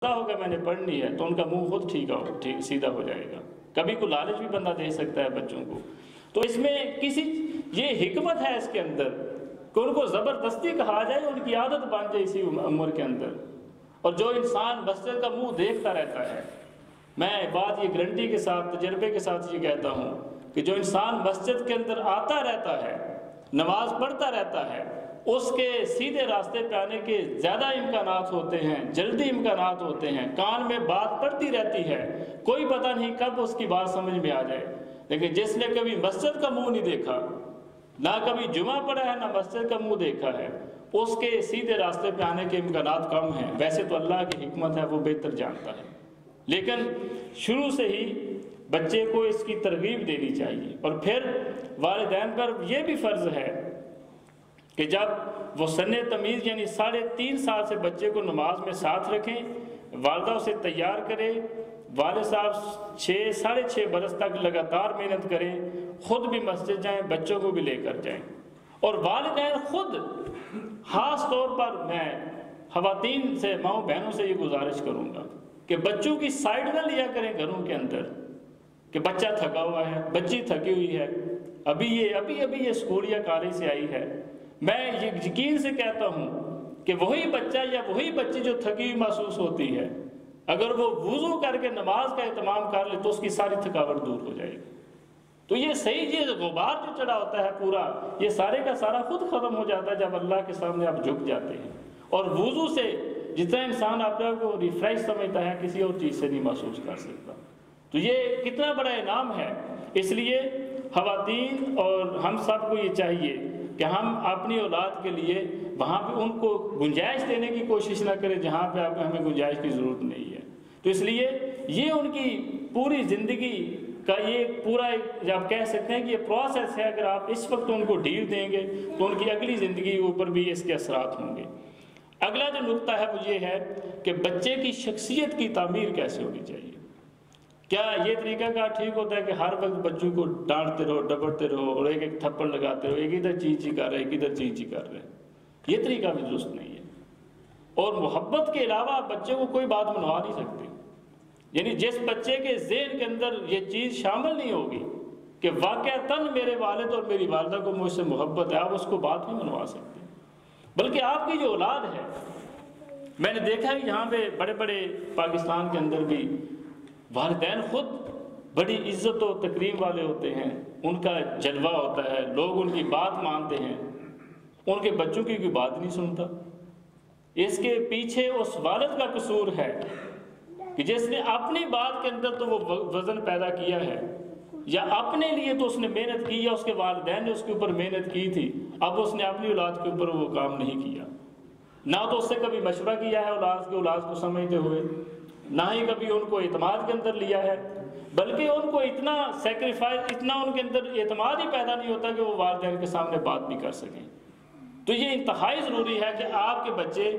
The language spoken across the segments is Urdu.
ہوگا میں نے پڑھنی ہے تو ان کا منہ خود ٹھیک سیدھا ہو جائے گا. کبھی کوئی لالچ بھی بندہ دے سکتا ہے بچوں کو. تو اس میں یہ حکمت ہے اس کے اندر کہ ان کو زبردستی کہا جائے، ان کی عادت بن جائے اسی عمر کے اندر. اور جو انسان مسجد کا منہ دیکھتا رہتا ہے، میں بات یہ گارنٹی کے ساتھ، تجربے کے ساتھ یہ کہتا ہوں کہ جو انسان مسجد کے اندر آتا رہتا ہے، نماز پڑھتا رہتا ہے، اس کے سیدھے راستے پہ آنے کے زیادہ امکانات ہوتے ہیں، جلدی امکانات ہوتے ہیں. کان میں بات پڑتی رہتی ہے، کوئی پتہ نہیں کب اس کی بات سمجھ میں آ جائے. لیکن جس نے کبھی مسجد کا منہ نہیں دیکھا، نہ کبھی جمعہ پڑھا ہے، نہ مسجد کا منہ دیکھا ہے، اس کے سیدھے راستے پہ آنے کے امکانات کم ہیں. ویسے تو اللہ کی حکمت ہے، وہ بہتر جانتا ہے، لیکن شروع سے ہی بچے کو اس کی ترغیب دینی چاہیے. اور پھر والدین پر یہ بھی فرض ہے کہ جب وہ سن تمیز یعنی 3.5 سال سے بچے کو نماز میں ساتھ رکھیں، والدہ اسے تیار کرے، والد صاحب 6.5 برس تک لگاتار محنت کریں، خود بھی مسجد جائیں، بچوں کو بھی لے کر جائیں. اور والدین خود، خاص طور پر میں خواتین سے، ماؤں بہنوں سے یہ گزارش کروں گا کہ بچوں کی سائیڈ نہ لیا کریں گھروں کے اندر کہ بچہ تھکا ہوا ہے، بچی تھکی ہوئی ہے، ابھی یہ اسکول یا کالج سے آئی ہے. میں یہ یقین سے کہتا ہوں کہ وہی بچہ یا وہی بچی جو تھکی ہوئی محسوس ہوتی ہے، اگر وہ وضو کر کے نماز کا اہتمام کر لے تو اس کی ساری تھکاوٹ دور ہو جائے گی. تو یہ صحیح چیز، غبار جو چڑھا ہوتا ہے پورا، یہ سارے کا سارا خود ختم ہو جاتا ہے جب اللہ کے سامنے آپ جھک جاتے ہیں. اور وضو سے جتنا انسان اپنے کو ریفریش سمجھتا ہے، کسی اور چیز سے نہیں محسوس کر سکتا. تو یہ کتنا بڑا انعام ہے. اس لیے خواتین اور ہم سب کو یہ چاہیے کہ ہم اپنی اولاد کے لیے وہاں پہ ان کو گنجائش دینے کی کوشش نہ کریں جہاں پہ ہمیں گنجائش کی ضرورت نہیں ہے. تو اس لیے یہ ان کی پوری زندگی کا یہ پورا آپ کہہ سکتے ہیں کہ یہ پروسیس ہے. اگر آپ اس وقت ان کو ڈھیل دیں گے تو ان کی اگلی زندگی کے اوپر بھی اس کے اثرات ہوں گے. اگلا جو نقطہ ہے وہ یہ ہے کہ بچے کی شخصیت کی تعمیر کیسے ہونی چاہیے. کیا یہ طریقہ کار ٹھیک ہوتا ہے کہ ہر وقت بچوں کو ڈانٹتے رہو، ڈپٹتے رہو اور ایک تھپڑ لگاتے رہو، ایک ادھر چی کر رہے، ایک ادھر چی کر رہے؟ یہ طریقہ بھی درست نہیں ہے. اور محبت کے علاوہ بچے کو کوئی بات منوا نہیں سکتے. یعنی جس بچے کے ذہن کے اندر یہ چیز شامل نہیں ہوگی کہ واقعتاً میرے والد اور میری والدہ کو مجھ سے محبت ہے، آپ اس کو بات نہیں منوا سکتے. بلکہ آپ کی جو اولاد ہے، میں نے دیکھا ہے یہاں پہ بڑے بڑے پاکستان کے اندر بھی والدین خود بڑی عزت و تکریم والے ہوتے ہیں، ان کا جلوہ ہوتا ہے، لوگ ان کی بات مانتے ہیں، ان کے بچوں کی کوئی بات نہیں سنتا. اس کے پیچھے اس والد کا قصور ہے کہ جس نے اپنی بات کے اندر تو وہ وزن پیدا کیا ہے، یا اپنے لیے تو اس نے محنت کی، یا اس کے والدین نے اس کے اوپر محنت کی تھی، اب اس نے اپنی اولاد کے اوپر وہ کام نہیں کیا. نہ تو اس سے کبھی مشورہ کیا ہے اولاد کو سمجھتے ہوئے، نہ ہی کبھی ان کو اعتماد کے اندر لیا ہے، بلکہ ان کو اتنا سیکریفائز، اتنا ان کے اندر اعتماد ہی پیدا نہیں ہوتا کہ وہ والدین کے سامنے بات بھی کر سکیں. تو یہ انتہائی ضروری ہے کہ آپ کے بچے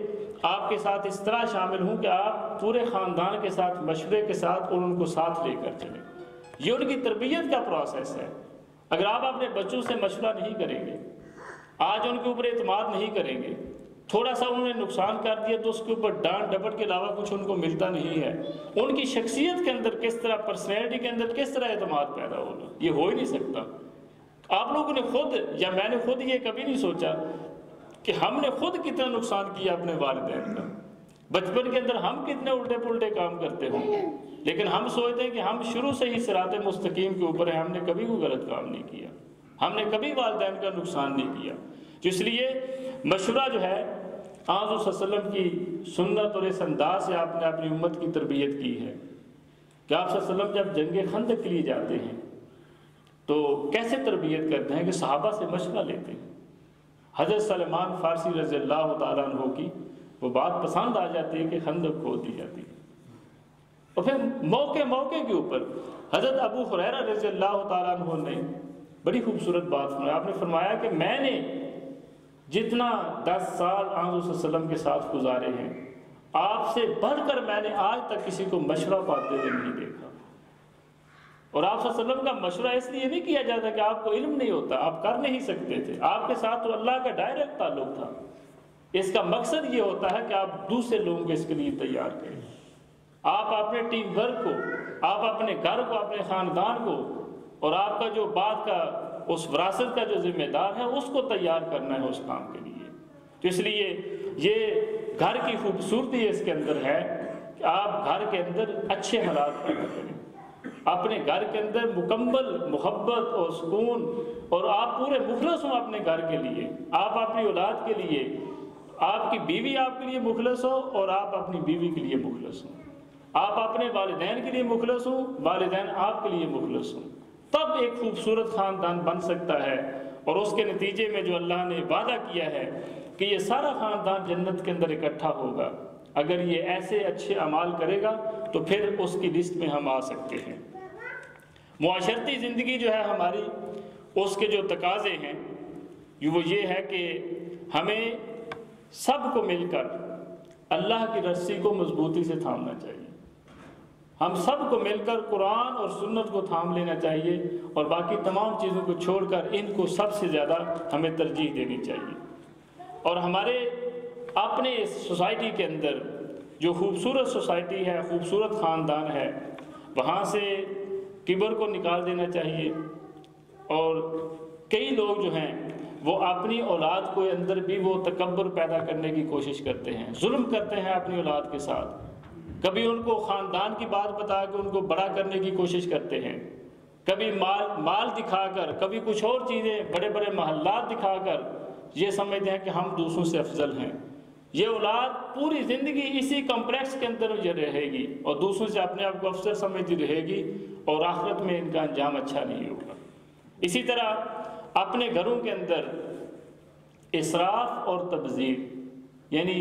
آپ کے ساتھ اس طرح شامل ہوں کہ آپ پورے خاندان کے ساتھ مشورے کے ساتھ اور ان کو ساتھ لے کر چلیں. یہ ان کی تربیت کا پروسیس ہے. اگر آپ اپنے بچوں سے مشورہ نہیں کریں گے، آج ان کے اوپر اعتماد نہیں کریں گے، تھوڑا سا انہوں نے نقصان کر دیا تو اس کے اوپر ڈانٹ ڈپٹ کے علاوہ کچھ ان کو ملتا نہیں ہے، ان کی شخصیت کے اندر کس طرح، پرسنالٹی کے اندر کس طرح اعتماد پیدا ہوگا؟ یہ ہو ہی نہیں سکتا. آپ لوگوں نے خود، یا میں نے خود یہ کبھی نہیں سوچا کہ ہم نے خود کتنا نقصان کیا اپنے والدین کا. بچپن کے اندر ہم کتنے الٹے پلٹے کام کرتے ہوں گے، لیکن ہم سوچتے ہیں کہ ہم شروع سے ہی صراط مستقیم کے اوپر ہیں، ہم نے کبھی کوئی غلط کام نہیں کیا، ہم نے کبھی والدین کا نقصان نہیں کیا. تو اس لیے مشورہ جو ہے، آج صلی اللہ علیہ وسلم کی سنت اور اس انداز سے آپ نے اپنی امت کی تربیت کی ہے کہ آپ صلی اللہ علیہ وسلم جب جنگ خندق کے لیے جاتے ہیں تو کیسے تربیت کرتے ہیں کہ صحابہ سے مشورہ لیتے ہیں. حضرت سلمان فارسی رضی اللہ تعالیٰ عنہ کی وہ بات پسند آ جاتی ہے کہ خندق کھود دی جاتی ہے. اور پھر موقع کے اوپر حضرت ابو ہریرہ رضی اللہ تعالیٰ عنہ نے بڑی خوبصورت بات فرمائی. آپ نے فرمایا کہ میں نے جتنا 10 سال آن صلی اللہ علیہ وسلم کے ساتھ گزارے ہیں، آپ سے بڑھ کر میں نے آج تک کسی کو مشورہ پاتے ہوئے نہیں دیکھا. اور آپ صلی اللہ علیہ وسلم کا مشورہ اس لیے نہیں کیا جاتا کہ آپ کو علم نہیں ہوتا، آپ کر نہیں سکتے تھے، آپ کے ساتھ تو اللہ کا ڈائریکٹ تعلق تھا. اس کا مقصد یہ ہوتا ہے کہ آپ دوسرے لوگوں کو اس کے لیے تیار کریں. آپ اپنے ٹیم ورک کو، آپ اپنے گھر کو، اپنے خاندان کو، اور آپ کا جو بعد کا اس وراثت کا جو ذمہ دار ہے اس کو تیار کرنا ہے اس کام کے لیے۔ تو اس لیے یہ گھر کی خوبصورتی اس کے اندر ہے کہ آپ گھر کے اندر اچھے حالات پیدا کریں، اپنے گھر کے اندر مکمل محبت اور سکون، اور آپ پورے مخلص ہوں اپنے گھر کے لیے، آپ اپنی اولاد کے لیے، آپ کی بیوی آپ کے لیے مخلص ہو اور آپ اپنی بیوی کے لیے مخلص ہوں، آپ اپنے والدین کے لیے مخلص ہوں، والدین آپ کے لیے مخلص ہوں، تب ایک خوبصورت خاندان بن سکتا ہے۔ اور اس کے نتیجے میں جو اللہ نے وعدہ کیا ہے کہ یہ سارا خاندان جنت کے اندر اکٹھا ہوگا، اگر یہ ایسے اچھے اعمال کرے گا تو پھر اس کی لسٹ میں ہم آ سکتے ہیں۔ معاشرتی زندگی جو ہے ہماری، اس کے جو تقاضے ہیں وہ یہ ہے کہ ہمیں سب کو مل کر اللہ کی رسی کو مضبوطی سے تھامنا چاہیے، ہم سب کو مل کر قرآن اور سنت کو تھام لینا چاہیے، اور باقی تمام چیزوں کو چھوڑ کر ان کو سب سے زیادہ ہمیں ترجیح دینی چاہیے۔ اور ہمارے اپنے اس سوسائٹی کے اندر جو خوبصورت سوسائٹی ہے، خوبصورت خاندان ہے، وہاں سے کبر کو نکال دینا چاہیے۔ اور کئی لوگ جو ہیں وہ اپنی اولاد کے اندر بھی وہ تکبر پیدا کرنے کی کوشش کرتے ہیں، ظلم کرتے ہیں اپنی اولاد کے ساتھ، کبھی ان کو خاندان کی بات بتا کے ان کو بڑا کرنے کی کوشش کرتے ہیں، کبھی مال دکھا کر، کبھی کچھ اور چیزیں، بڑے بڑے محلات دکھا کر یہ سمجھتے ہیں کہ ہم دوسروں سے افضل ہیں۔ یہ اولاد پوری زندگی اسی کمپلیکس کے اندر رہے گی اور دوسروں سے اپنے آپ کو افضل سمجھتی رہے گی، اور آخرت میں ان کا انجام اچھا نہیں ہوگا۔ اسی طرح اپنے گھروں کے اندر اسراف اور تبذیر، یعنی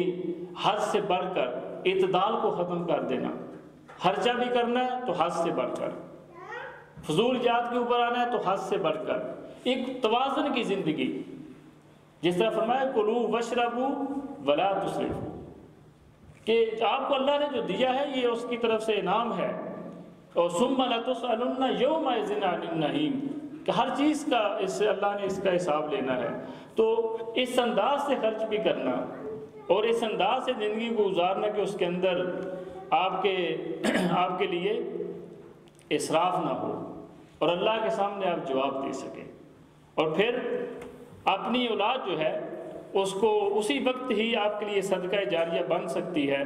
حد سے بڑھ کر اعتدال کو ختم کر دینا، خرچہ بھی کرنا ہے تو حد سے بڑھ کر، فضول جات کے اوپر آنا ہے تو حد سے بڑھ کر، ایک توازن کی زندگی، جس طرح فرمایا کلوا واشربوا ولا تسرفوا، کہ آپ کو اللہ نے جو دیا ہے یہ اس کی طرف سے انعام ہے، اور ثم لتسألن یومئذ عن النعیم، کہ ہر چیز کا اس سے اللہ نے اس کا حساب لینا ہے۔ تو اس انداز سے خرچ بھی کرنا اور اس انداز سے زندگی کو گزارنا کہ اس کے اندر آپ کے لیے اسراف نہ ہو اور اللہ کے سامنے آپ جواب دے سکیں، اور پھر اپنی اولاد جو ہے اس کو اسی وقت ہی آپ کے لیے صدقہ جاریہ بن سکتی ہے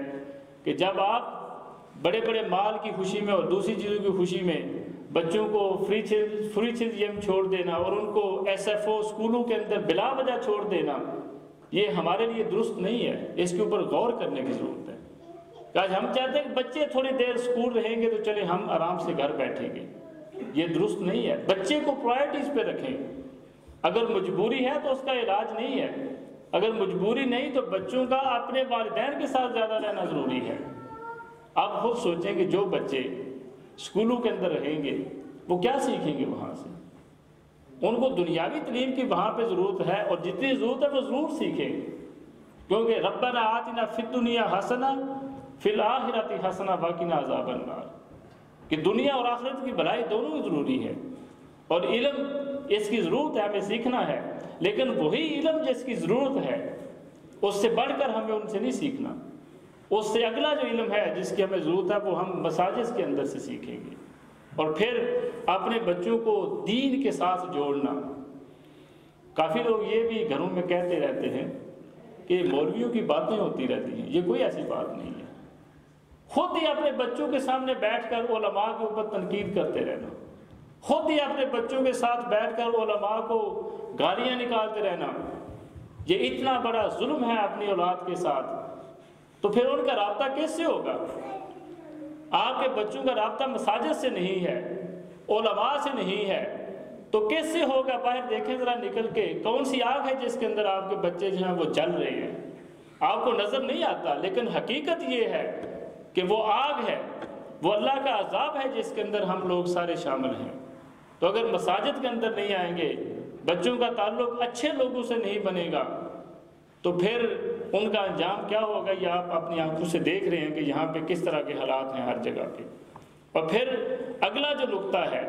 کہ جب آپ بڑے بڑے مال کی خوشی میں اور دوسری چیزوں کی خوشی میں بچوں کو فری چیزیں چھوڑ دینا اور ان کو ایس ایف او اسکولوں کے اندر بلا وجہ چھوڑ دینا، یہ ہمارے لیے درست نہیں ہے، اس کے اوپر غور کرنے کی ضرورت ہے۔ کہ آج ہم چاہتے ہیں کہ بچے تھوڑی دیر اسکول رہیں گے تو چلے ہم آرام سے گھر بیٹھیں گے، یہ درست نہیں ہے۔ بچے کو پرائرٹیز پہ رکھیں، اگر مجبوری ہے تو اس کا علاج نہیں ہے، اگر مجبوری نہیں تو بچوں کا اپنے والدین کے ساتھ زیادہ رہنا ضروری ہے۔ آپ خود سوچیں کہ جو بچے اسکولوں کے اندر رہیں گے وہ کیا سیکھیں گے وہاں سے؟ ان کو دنیاوی تعلیم کی وہاں پہ ضرورت ہے، اور جتنی ضرورت ہے وہ ضرور سیکھیں، کیونکہ ربنا آتنا فی الدنیا حسنہ فی الآخرۃ حسنہ وقنا عذاب النار، کہ دنیا اور آخرت کی بھلائی دونوں ضروری ہے، اور علم اس کی ضرورت ہے، ہمیں سیکھنا ہے، لیکن وہی علم جس کی ضرورت ہے اس سے بڑھ کر ہمیں ان سے نہیں سیکھنا، اس سے اگلا جو علم ہے جس کی ہمیں ضرورت ہے وہ ہم مساجد کے اندر سے سیکھیں گے۔ اور پھر اپنے بچوں کو دین کے ساتھ جوڑنا۔ کافی لوگ یہ بھی گھروں میں کہتے رہتے ہیں کہ مولویوں کی باتیں ہوتی رہتی ہیں، یہ کوئی ایسی بات نہیں ہے۔ خود ہی اپنے بچوں کے سامنے بیٹھ کر علماء کے اوپر تنقید کرتے رہنا، خود ہی اپنے بچوں کے ساتھ بیٹھ کر علماء کو گالیاں نکالتے رہنا، یہ اتنا بڑا ظلم ہے اپنی اولاد کے ساتھ۔ تو پھر ان کا رابطہ کیس سے ہوگا؟ آپ کے بچوں کا رابطہ مساجد سے نہیں ہے، علماء سے نہیں ہے، تو کیس سے ہوگا؟ باہر دیکھیں ذرا نکل کے، کون سی آگ ہے جس کے اندر آپ کے بچے جو ہیں وہ جل رہے ہیں؟ آپ کو نظر نہیں آتا، لیکن حقیقت یہ ہے کہ وہ آگ ہے، وہ اللہ کا عذاب ہے جس کے اندر ہم لوگ سارے شامل ہیں۔ تو اگر مساجد کے اندر نہیں آئیں گے، بچوں کا تعلق اچھے لوگوں سے نہیں بنے گا، تو پھر ان کا انجام کیا ہوگا؟ یہ آپ اپنی آنکھوں سے دیکھ رہے ہیں کہ یہاں پہ کس طرح کے حالات ہیں ہر جگہ پہ۔ اور پھر اگلا جو نقطہ ہے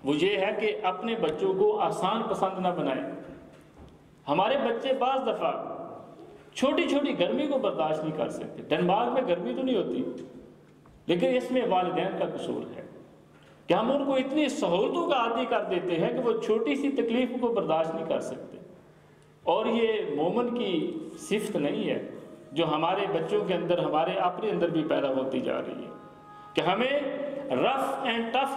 وہ یہ ہے کہ اپنے بچوں کو آسان پسند نہ بنائیں۔ ہمارے بچے بعض دفعہ چھوٹی چھوٹی گرمی کو برداشت نہیں کر سکتے۔ ڈنمارک میں گرمی تو نہیں ہوتی، لیکن اس میں والدین کا قصور ہے کہ ہم ان کو اتنی سہولتوں کا عادی کر دیتے ہیں کہ وہ چھوٹی سی تکلیف کو برداشت نہیں کر سکتے. اور یہ مومن کی صفت نہیں ہے جو ہمارے بچوں کے اندر، ہمارے اپنے اندر بھی پیدا ہوتی جا رہی ہے کہ ہمیں رف اینڈ ٹف